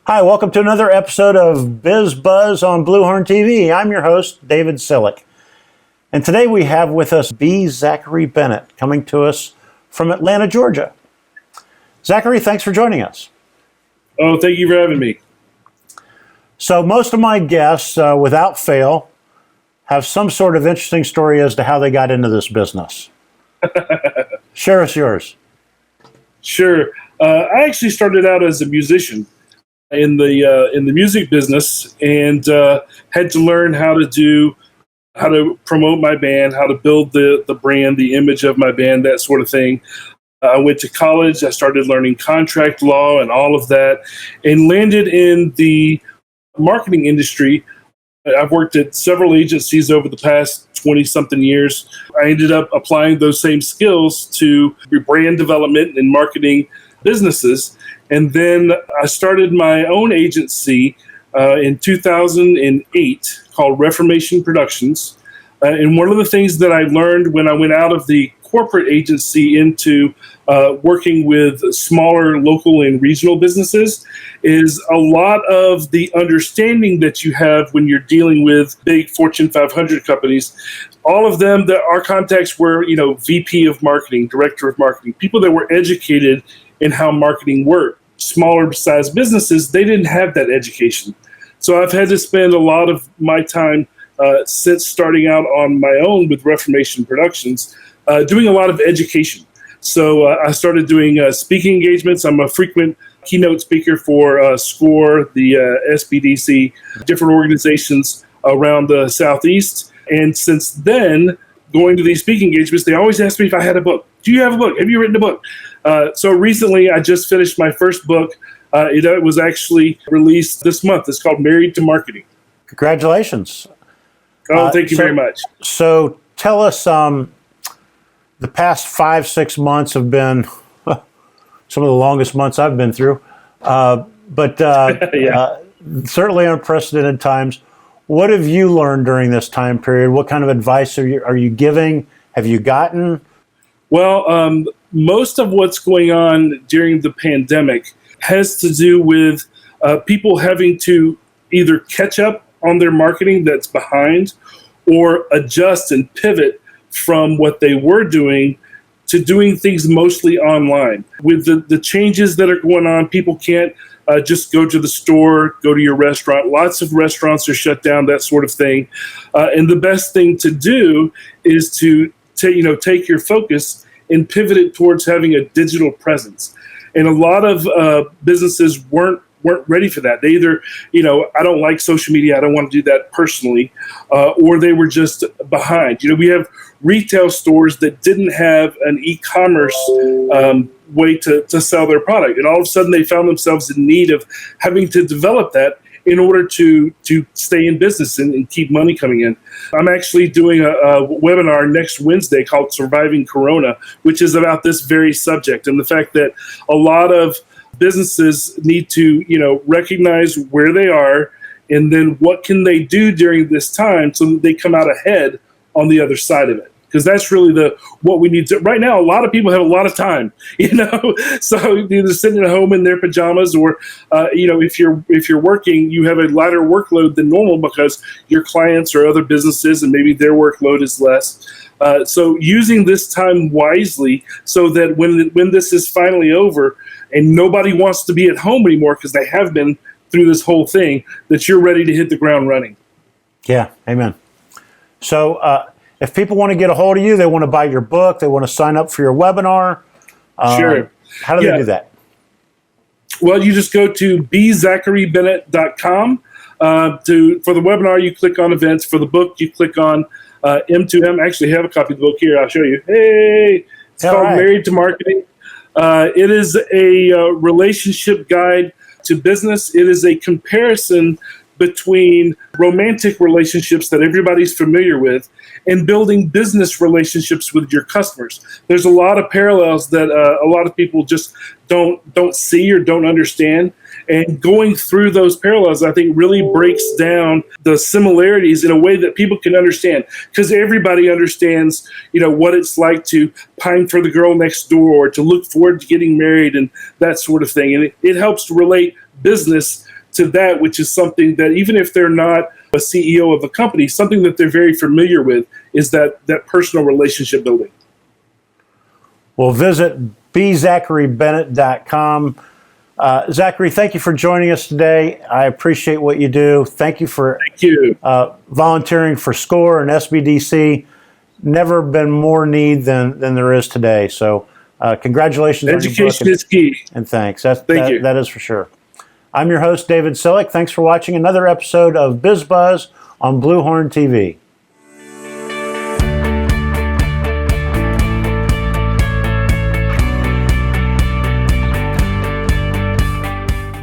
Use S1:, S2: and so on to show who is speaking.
S1: Hi, welcome to another episode of Biz Buzz on Bluehorn TV. I'm your host, David Sillick. And today we have with us Zachary Bennett, coming to us from Atlanta, Georgia. Zachary, thanks for joining us.
S2: Oh, thank you for having me.
S1: So most of my guests, without fail, have some sort of interesting story as to how they got into this business. Share us yours.
S2: Sure. I actually started out as a musician in the music business, and had to learn how to promote my band, how to build the brand, the image of my band, that sort of thing. I went to college. I started learning contract law and all of that, and landed in the marketing industry. I've worked at several agencies over the past 20-something years. I ended up applying those same skills to brand development and marketing businesses. And then I started my own agency in 2008 called Reformation Productions. And one of the things that I learned when I went out of the corporate agency into working with smaller local and regional businesses is a lot of the understanding that you have when you're dealing with big Fortune 500 companies. All of them, our contacts were, VP of marketing, director of marketing, people that were educated in how marketing worked. Smaller sized businesses, they didn't have that education. So I've had to spend a lot of my time since starting out on my own with Reformation Productions, doing a lot of education. So I started doing speaking engagements. I'm a frequent keynote speaker for SCORE, the SBDC, different organizations around the Southeast. And since then, going to these speaking engagements, they always ask me if I had a book. Do you have a book? Have you written a book? So recently, I just finished my first book. It was actually released this month. It's called Married to Marketing.
S1: Congratulations.
S2: Oh, thank you very much.
S1: So tell us, the past 5-6 months have been some of the longest months I've been through, but certainly unprecedented times. What have you learned during this time period? What kind of advice are you giving? Have you gotten?
S2: Well, most of what's going on during the pandemic has to do with people having to either catch up on their marketing that's behind or adjust and pivot from what they were doing to doing things mostly online. With the changes that are going on, people can't just go to the store, go to your restaurant. Lots of restaurants are shut down, that sort of thing. And the best thing to do is to take your focus and pivot it towards having a digital presence. And a lot of businesses weren't ready for that. They either, I don't like social media, I don't want to do that personally, or they were just behind. We have retail stores that didn't have an e-commerce way to sell their product. And all of a sudden they found themselves in need of having to develop that in order to stay in business and keep money coming in. I'm actually doing a webinar next Wednesday called Surviving Corona, which is about this very subject and the fact that a lot of businesses need to, recognize where they are and then what can they do during this time so that they come out ahead on the other side of it. Because that's really what we need to. Right now, a lot of people have a lot of time, so either sitting at home in their pajamas, or if you're working, you have a lighter workload than normal because your clients or other businesses, and maybe their workload is less. So using this time wisely, so that when this is finally over, and nobody wants to be at home anymore because they have been through this whole thing, that you're ready to hit the ground running.
S1: Yeah, amen. So. If people want to get a hold of you, they want to buy your book, they want to sign up for your webinar.
S2: Sure.
S1: How do they do that?
S2: Well, you just go to bzacharybennett.com. For the webinar, you click on events. For the book, you click on M2M. I actually have a copy of the book here. I'll show you. Hey, it's called Married to Marketing. It is a relationship guide to business. It is a comparison between romantic relationships that everybody's familiar with and building business relationships with your customers. There's a lot of parallels that a lot of people just don't see or don't understand. And going through those parallels, I think, really breaks down the similarities in a way that people can understand. Because everybody understands, what it's like to pine for the girl next door or to look forward to getting married and that sort of thing. And it helps to relate business to that, which is something that even if they're not a CEO of a company, something that they're very familiar with is that personal relationship building.
S1: Well, visit bzacharybennett.com. Zachary, thank you for joining us today. I appreciate what you do. Thank you for volunteering for SCORE and SBDC. Never been more need than there is today. So congratulations.
S2: Education is key.
S1: And thanks.
S2: Thank you.
S1: That is for sure. I'm your host, David Sillick. Thanks for watching another episode of Biz Buzz on Blue Horn TV.